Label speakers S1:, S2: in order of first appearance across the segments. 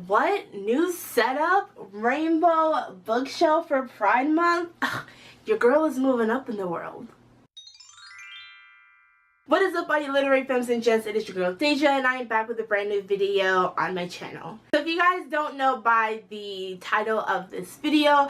S1: What? New setup? Rainbow bookshelf for Pride Month? Ugh, your girl is moving up in the world. What is up, all you literary femmes and gents? It is your girl Deja, and I am back with a brand new video on my channel. So if you guys don't know by the title of this video,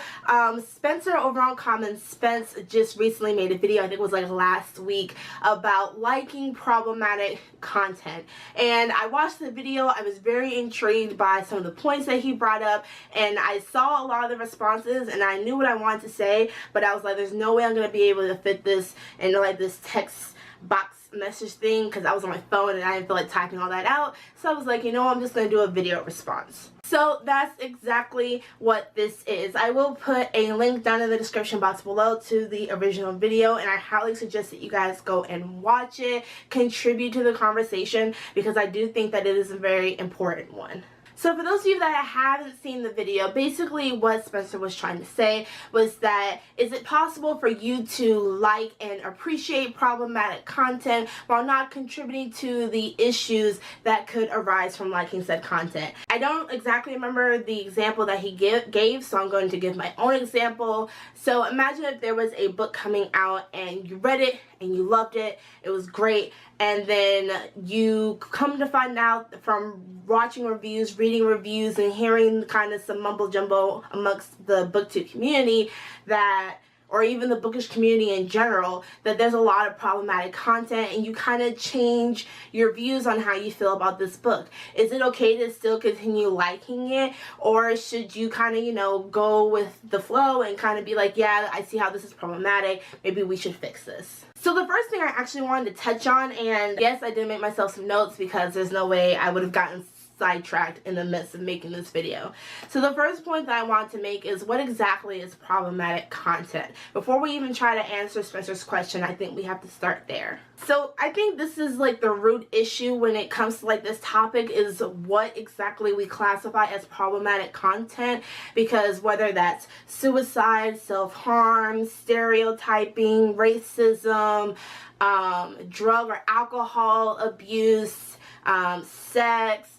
S1: Spencer over on Common Spence just recently made a video, I think it was like last week, about liking problematic content. And I watched the video, I was very intrigued by some of the points that he brought up, and I saw a lot of the responses and I knew what I wanted to say, but I was like, there's no way I'm going to be able to fit this into like this text box message thing because I was on my phone and I didn't feel like typing all that out. So I was like, you know, I'm just going to do a video response. So that's exactly what this is. I will put a link down in the description box below to the original video, and I highly suggest that you guys go and watch it, contribute to the conversation, because I do think that it is a very important one. So for those of you that haven't seen the video, basically what Spencer was trying to say was that, is it possible for you to like and appreciate problematic content while not contributing to the issues that could arise from liking said content? I don't exactly remember the example that he gave, so I'm going to give my own example. So imagine if there was a book coming out and you read it and you loved it, it was great, and then you come to find out from watching reviews, reading reviews, and hearing kind of some mumble jumbo amongst the booktube community that, or even the bookish community in general, that there's a lot of problematic content, and you kind of change your views on how you feel about this book. Is it okay to still continue liking it, or should you kind of, you know, go with the flow and kind of be like, yeah, I see how this is problematic, maybe we should fix this? So the first thing I actually wanted to touch on, and yes, I did make myself some notes because there's no way I would have gotten sidetracked in the midst of making this video. So the first point that I want to make is, what exactly is problematic content? Before we even try to answer Spencer's question, I think we have to start there. So I think this is like the root issue when it comes to like this topic, is what exactly we classify as problematic content, because whether that's suicide, self-harm, stereotyping, racism, drug or alcohol abuse, sex,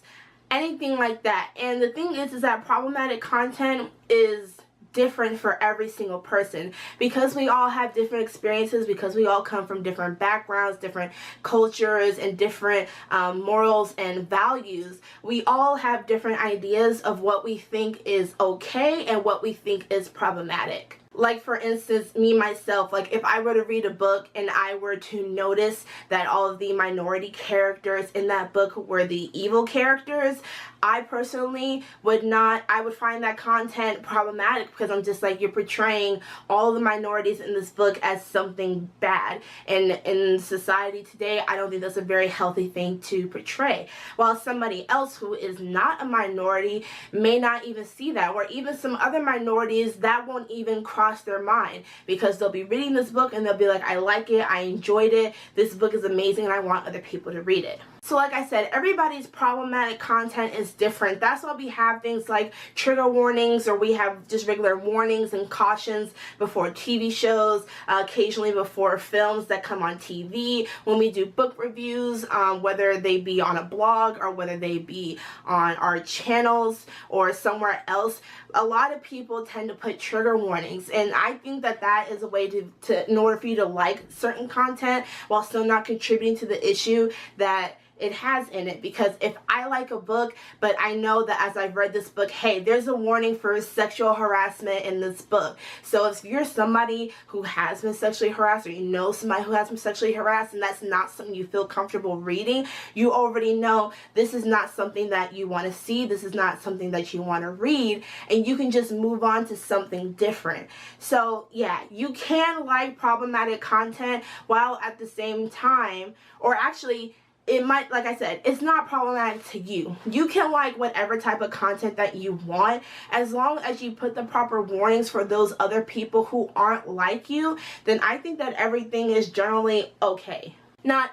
S1: anything like that. And the thing is that problematic content is different for every single person, because we all have different experiences, because we all come from different backgrounds, different cultures, and different morals and values. We all have different ideas of what we think is okay and what we think is problematic. Like, for instance, me myself, like if I were to read a book and I were to notice that all of the minority characters in that book were the evil characters, I personally would find that content problematic, because I'm just like, you're portraying all the minorities in this book as something bad. And in society today, I don't think that's a very healthy thing to portray. While somebody else who is not a minority may not even see that, or even some other minorities, that won't even cross their mind, because they'll be reading this book and they'll be like, I like it, I enjoyed it, this book is amazing, and I want other people to read it. So like I said, everybody's problematic content is different. That's why we have things like trigger warnings, or we have just regular warnings and cautions before TV shows, occasionally before films that come on TV. When we do book reviews, whether they be on a blog or whether they be on our channels or somewhere else, a lot of people tend to put trigger warnings, and I think that that is a way to in order for you to like certain content while still not contributing to the issue that it has in it. Because if I like a book, but I know that as I've read this book, hey, there's a warning for sexual harassment in this book. So if you're somebody who has been sexually harassed, or you know somebody who has been sexually harassed, and that's not something you feel comfortable reading, you already know this is not something that you want to see, this is not something that you want to read, and you can just move on to something different. So yeah, you can like problematic content while at the same time, or actually, it might, like I said, it's not problematic to you. You can like whatever type of content that you want, as long as you put the proper warnings for those other people who aren't like you, then I think that everything is generally okay. Not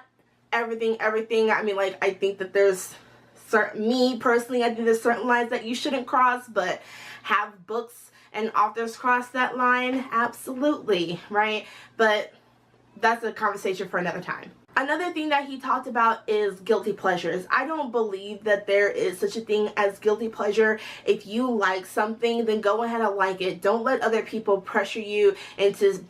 S1: everything. I mean, like, I think that there's me personally, I think there's certain lines that you shouldn't cross, but have books and authors cross that line? Absolutely, right? But that's a conversation for another time. Another thing that he talked about is guilty pleasures. I don't believe that there is such a thing as guilty pleasure. If you like something, then go ahead and like it. Don't let other people pressure you into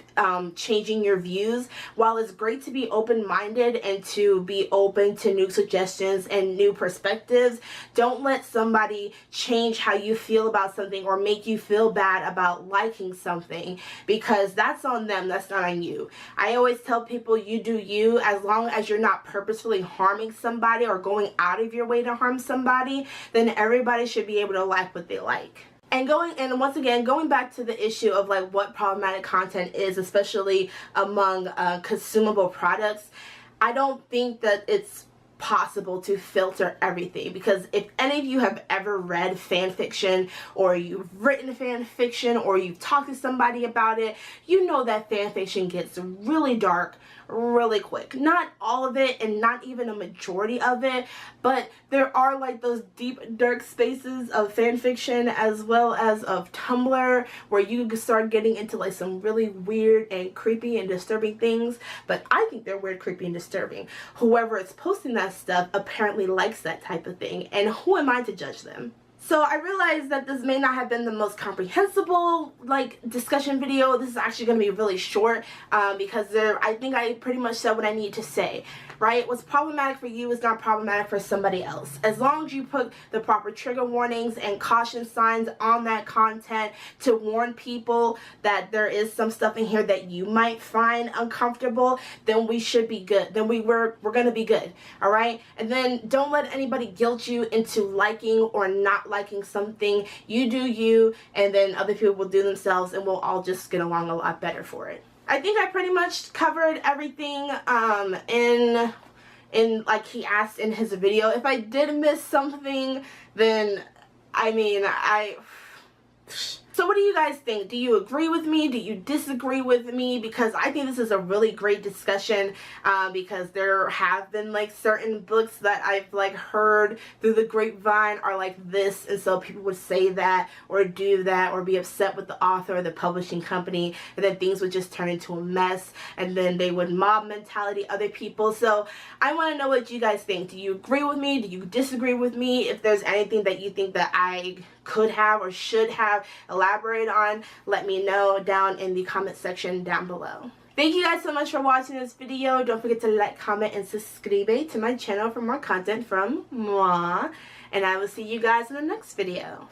S1: changing your views. While it's great to be open-minded and to be open to new suggestions and new perspectives, don't let somebody change how you feel about something or make you feel bad about liking something, because that's on them, that's not on you. I always tell people, you do you. As long as you're not purposefully harming somebody or going out of your way to harm somebody, then everybody should be able to like what they like. And once again, going back to the issue of like what problematic content is, especially among consumable products, I don't think that it's possible to filter everything, because if any of you have ever read fan fiction, or you've written fan fiction, or you've talked to somebody about it, you know that fan fiction gets really dark really quick. Not all of it, and not even a majority of it, but there are like those deep dark spaces of fan fiction as well as of Tumblr where you can start getting into like some really weird and creepy and disturbing things. But I think they're weird, creepy, and disturbing. Whoever is posting that stuff apparently likes that type of thing, and who am I to judge them? So I realized that this may not have been the most comprehensible like discussion video. This is actually going to be really short because I think I pretty much said what I need to say, right? What's problematic for you is not problematic for somebody else. As long as you put the proper trigger warnings and caution signs on that content to warn people that there is some stuff in here that you might find uncomfortable, then we should be good. Then we're going to be good, all right? And then don't let anybody guilt you into liking or not liking something. You do you, and then other people will do themselves, and we'll all just get along a lot better for it. I think I pretty much covered everything in like he asked in his video. If I did miss something, then I mean, so what do you guys think? Do you agree with me? Do you disagree with me? Because I think this is a really great discussion because there have been like certain books that I've like heard through the grapevine are like this, and so people would say that or do that or be upset with the author or the publishing company, and then things would just turn into a mess, and then they would mob mentality other people. So I want to know what you guys think. Do you agree with me? Do you disagree with me? If there's anything that you think that I could have or should have elaborated on, let me know down in the comment section down below. Thank you guys so much for watching this video. Don't forget to like, comment, and subscribe to my channel for more content from moi. And I will see you guys in the next video.